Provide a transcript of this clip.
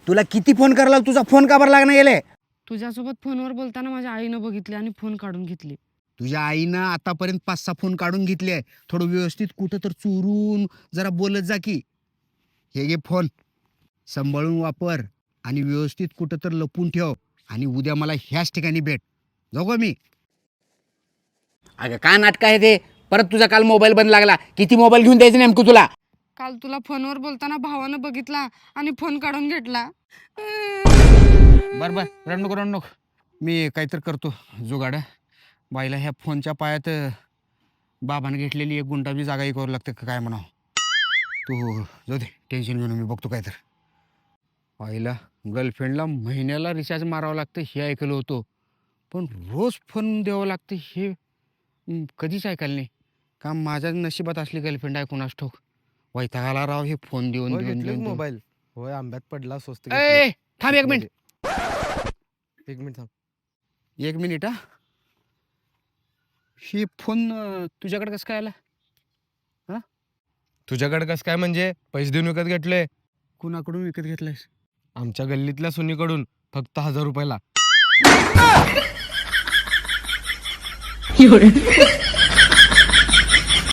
तुला किती फोन करायला तुझा फोन का बरं लागणार गेले? तुझ्यासोबत फोनवर बोलताना माझ्या आईनं बघितली आणि फोन काढून घेतली. तुझ्या आईनं आतापर्यंत 5-6 फोन काढून घेतले. थोडं व्यवस्थित कुठं तर चोरून जरा बोलत जा की. हे घे फोन, सांभाळून वापर आणि व्यवस्थित कुठं तर लपून ठेव आणि उद्या मला ह्याच ठिकाणी भेट. जाऊ का मी? अगं काय नाटक आहे ते? परत तुझा काल मोबाईल बंद लागला. किती मोबाईल घेऊन द्यायचे नेमकं तुला? काल तुला फोनवर बोलताना भावानं बघितला आणि फोन काढून घेतला. बरं रड नको. मी काहीतरी करतो जुगाड. बाईला ह्या फोनच्या पायात बाबाने घेतलेली एक गुंठाची जागा करू लागते का काय म्हणावं. तू जाऊ दे, टेन्शन घेऊन मी बघतो काय तर. आईला गर्लफ्रेंडला महिन्याला रिचार्ज मारावं लागतं हे ऐकलं होतं, पण रोज फोन द्यावं लागतं हे कधीच ऐकायला नाही. का माझ्या नशिबात असली गर्लफ्रेंड आहे कोणास ठाऊक. वैतागाला राव हे फोन देऊन देऊन देऊन मोबाईल होय आंब्यात पडला स्वस्त ए थांब एक मिनिट. एक मिनिट थांब. 1 मिनिट हा. हे फोन तुझ्याकडे कसं काय आला? तुझ्याकडे कसं काय म्हणजे पैसे देऊन विकत घेतले? कुणाकडून विकत घेतलायस? आमच्या गल्लीतल्या सुनीकडून फक्त 1000 रुपयाला.